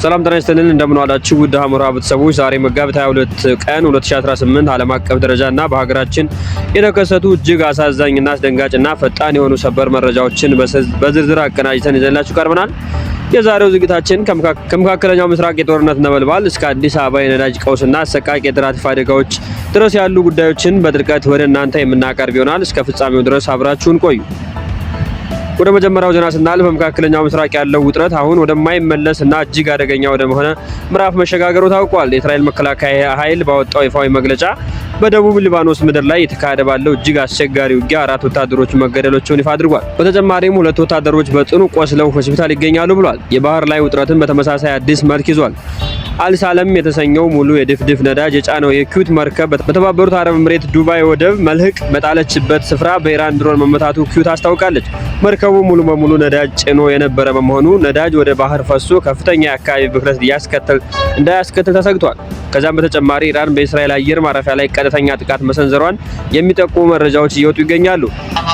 ሰላም ጤና ይስጥልን እንደምን ዋላችሁ ውድ ሀሞራ ቤተሰቦች። ዛሬ መጋቢት 22 ቀን 2018 ዓለም አቀፍ ደረጃና በሀገራችን የተከሰቱ እጅግ አሳዛኝና አስደንጋጭና ፈጣን የሆኑ ሰበር መረጃዎችን በዝርዝር አቀናጅተን ይዘንላችሁ ቀርበናል። የዛሬው ዝግጅታችን ከመካከለኛው ምስራቅ የጦርነት ነበልባል እስከ አዲስ አበባ የነዳጅ ቀውስና አሰቃቂ የትራፊክ አደጋዎች ድረስ ያሉ ጉዳዮችን በጥልቀት ወደ እናንተ የምናቀርብ ይሆናል። እስከ ፍጻሜው ድረስ አብራችሁን ቆዩ። ወደ መጀመሪያው ዜና ስናልፍ በመካከለኛው ምስራቅ ያለው ውጥረት አሁን ወደማይመለስና እጅግ አደገኛ ወደሆነ ምዕራፍ መሸጋገሩ ታውቋል። የእስራኤል መከላከያ ኃይል ባወጣው ይፋዊ መግለጫ በደቡብ ሊባኖስ ምድር ላይ የተካሄደ ባለው እጅግ አስቸጋሪ ውጊያ 4 ወታደሮች መገደላቸውን ይፋ አድርጓል። በተጨማሪም 2 ወታደሮች በጽኑ ቆስለው ሆስፒታል ይገኛሉ ብሏል። የባህር ላይ ውጥረትን በተመሳሳይ አዲስ መልክ ይዟል። አልሳለም የተሰኘው ሙሉ የድፍድፍ ነዳጅ የጫነው የኩዌት መርከብ በተባበሩት አረብ ኤምሬት ዱባይ ወደብ መልህቅ በጣለችበት ስፍራ በኢራን ድሮን መመታቱ ኩዌት አስታውቃለች። መርከቡ ሙሉ በሙሉ ነዳጅ ጭኖ የነበረ በመሆኑ ነዳጅ ወደ ባህር ፈሶ ከፍተኛ የአካባቢ ብክለት እንዳያስከትል ተሰግቷል። ከዛም በተጨማሪ ኢራን በእስራኤል አየር ማረፊያ ላይ ቀጥተኛ ጥቃት መሰንዘሯን የሚጠቁሙ መረጃዎች እየወጡ ይገኛሉ።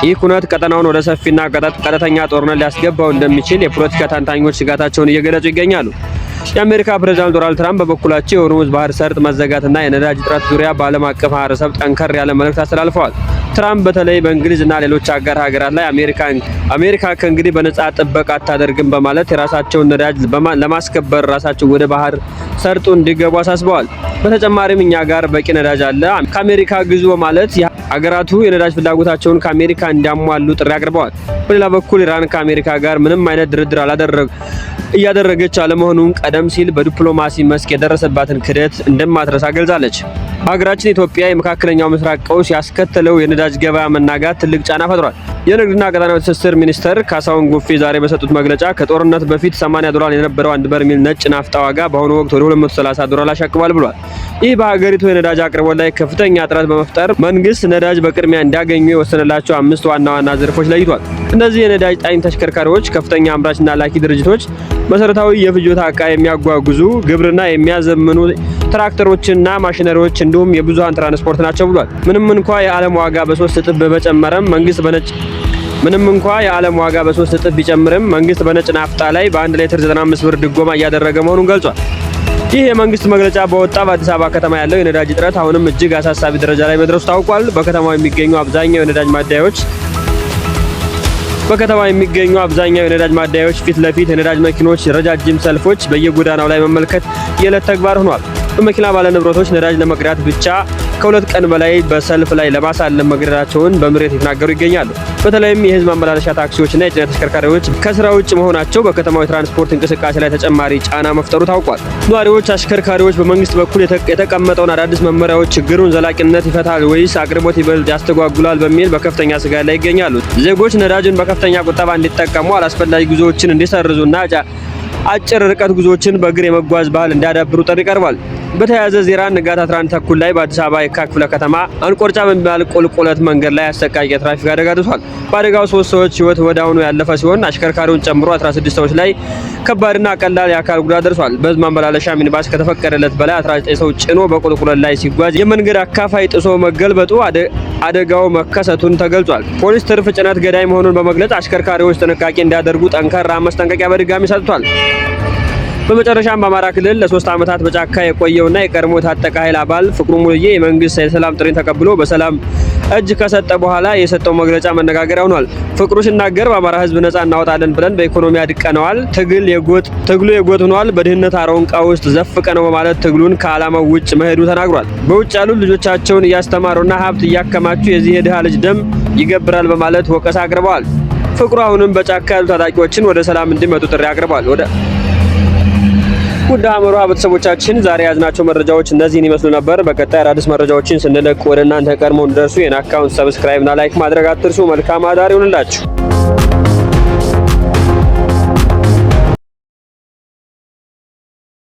ይህ ኩነት ቀጠናውን ወደ ሰፊና ቀጥተኛ ጦርነት ሊያስገባው እንደሚችል የፖለቲካ ተንታኞች ስጋታቸውን እየገለጹ ይገኛሉ። የአሜሪካ ፕሬዝዳንት ዶናልድ ትራምፕ በበኩላቸው የሆርሙዝ ባህር ሰርጥ መዘጋትና የነዳጅ እጥረት ዙሪያ በዓለም አቀፍ ማህበረሰብ ጠንከር ያለ መልእክት አስተላልፈዋል። ትራምፕ በተለይ በእንግሊዝና ሌሎች አጋር ሀገራት ላይ አሜሪካ ከእንግዲህ በነጻ ጥበቃ አታደርግም በማለት የራሳቸውን ነዳጅ ለማስከበር ራሳቸው ወደ ባህር ሰርጡ እንዲገቡ አሳስበዋል። በተጨማሪም እኛ ጋር በቂ ነዳጅ አለ፣ ከአሜሪካ ግዙ በማለት ሀገራቱ የነዳጅ ፍላጎታቸውን ከአሜሪካ እንዲያሟሉ ጥሪ አቅርበዋል። በሌላ በኩል ኢራን ከአሜሪካ ጋር ምንም አይነት ድርድር እያደረገች አለመሆኑን ቀደም ሲል በዲፕሎማሲ መስክ የደረሰባትን ክደት እንደማትረሳ ገልጻለች። በሀገራችን ኢትዮጵያ የመካከለኛው ምስራቅ ቀውስ ያስከተለው የነዳጅ ገበያ መናጋት ትልቅ ጫና ፈጥሯል። የንግድና ቀጣናዊ ትስስር ሚኒስተር ካሳሁን ጎፌ ዛሬ በሰጡት መግለጫ ከጦርነት በፊት $80 የነበረው 1 በርሜል ነጭ ናፍጣ ዋጋ በአሁኑ ወቅት ወደ $230 አሻቅቧል ብሏል። ይህ በሀገሪቱ የነዳጅ አቅርቦት ላይ ከፍተኛ እጥረት በመፍጠር መንግስት ነዳጅ በቅድሚያ እንዲያገኙ የወሰነላቸው 5 ዋና ዘርፎች ለይቷል። እነዚህ የነዳጅ ጣኝ ተሽከርካሪዎች፣ ከፍተኛ አምራችና ላኪ ድርጅቶች፣ መሰረታዊ የፍጆታ ዕቃ የሚያጓጉዙ፣ ግብርና የሚያዘምኑ ትራክተሮችና ማሽነሪዎች እንዲሁም የብዙሃን ትራንስፖርት ናቸው ብሏል። ምንም እንኳ የዓለም ዋጋ በ3 እጥፍ ቢጨምርም መንግስት በነጭ ናፍጣ ላይ በ1 ሊትር 95 ብር ድጎማ እያደረገ መሆኑን ገልጿል። ይህ የመንግስት መግለጫ በወጣ በአዲስ አበባ ከተማ ያለው የነዳጅ እጥረት አሁንም እጅግ አሳሳቢ ደረጃ ላይ መድረሱ ታውቋል። በከተማው የሚገኙ አብዛኛው የነዳጅ ማደያዎች ፊት ለፊት የነዳጅ መኪኖች ረጃጅም ሰልፎች በየጎዳናው ላይ መመልከት የዕለት ተግባር ሆኗል። በመኪና ባለንብረቶች ነዳጅ ለመቅዳት ብቻ ከ2 ቀን በላይ በሰልፍ ላይ ለማሳለፍ መገደዳቸውን በምሬት የተናገሩ ይገኛሉ። በተለይም የህዝብ ማመላለሻ ታክሲዎችና የጭነት ተሽከርካሪዎች ከስራ ውጭ መሆናቸው በከተማው የትራንስፖርት እንቅስቃሴ ላይ ተጨማሪ ጫና መፍጠሩ ታውቋል። ነዋሪዎች አሽከርካሪዎች በመንግስት በኩል የተቀመጠውን አዳዲስ መመሪያዎች ችግሩን ዘላቂነት ይፈታል ወይስ አቅርቦት ይበልጥ ያስተጓጉላል በሚል በከፍተኛ ስጋት ላይ ይገኛሉ። ዜጎች ነዳጅን በከፍተኛ ቁጠባ እንዲጠቀሙ፣ አላስፈላጊ ጉዞዎችን እንዲሰርዙና አጭር ርቀት ጉዞዎችን በእግር የመጓዝ ባህል እንዲያዳብሩ ጥሪ ቀርቧል። በተያያዘ ዜና ንጋት 11 ተኩል ላይ በአዲስ አበባ የካ ክፍለ ከተማ አንቆርጫ በሚባል ቁልቁለት መንገድ ላይ አሰቃቂ የትራፊክ አደጋ ደርሷል። በአደጋው 3 ሰዎች ህይወት ወዲያውኑ ያለፈ ሲሆን አሽከርካሪውን ጨምሮ 16 ሰዎች ላይ ከባድና ቀላል የአካል ጉዳት ደርሷል። በህዝብ ማመላለሻ ሚኒባስ ከተፈቀደለት በላይ 19 ሰው ጭኖ በቁልቁለት ላይ ሲጓዝ የመንገድ አካፋይ ጥሶ መገልበጡ አደጋው መከሰቱን ተገልጿል። ፖሊስ ትርፍ ጭነት ገዳይ መሆኑን በመግለጽ አሽከርካሪዎች ጥንቃቄ እንዲያደርጉ ጠንካራ ማስጠንቀቂያ በድጋሚ ሰጥቷል። በመጨረሻም በአማራ ክልል ለ3 ዓመታት በጫካ የቆየውና የቀድሞ የታጠቀ ኃይል አባል ፍቅሩ ሙሉዬ የመንግስት የሰላም ጥሪን ተቀብሎ በሰላም እጅ ከሰጠ በኋላ የሰጠው መግለጫ መነጋገሪያ ሆኗል። ፍቅሩ ሲናገር በአማራ ህዝብ ነጻ እናወጣለን ብለን በኢኮኖሚ አድቀነዋል፣ ትግሉ የጎጥ ሆኗል፣ በድህነት አረንቋ ውስጥ ዘፍቀነው በማለት ትግሉን ከዓላማው ውጭ መሄዱ ተናግሯል። በውጭ ያሉ ልጆቻቸውን እያስተማሩና ሀብት እያከማቹ የዚህ የድሃ ልጅ ደም ይገብራል በማለት ወቀሳ አቅርበዋል። ፍቅሩ አሁንም በጫካ ያሉ ታጣቂዎችን ወደ ሰላም እንዲመጡ ጥሪ አቅርበዋል። ውድ ሀሞራ ቤተሰቦቻችን ዛሬ ያዝናቸው መረጃዎች እነዚህን ይመስሉ ነበር። በቀጣይ አዳዲስ መረጃዎችን ስንለቅ ወደ እናንተ ቀድሞ እንዲደርሱ የናካውን ሰብስክራይብ እና ላይክ ማድረግ አትርሱ። መልካም አዳር ይሁንላችሁ።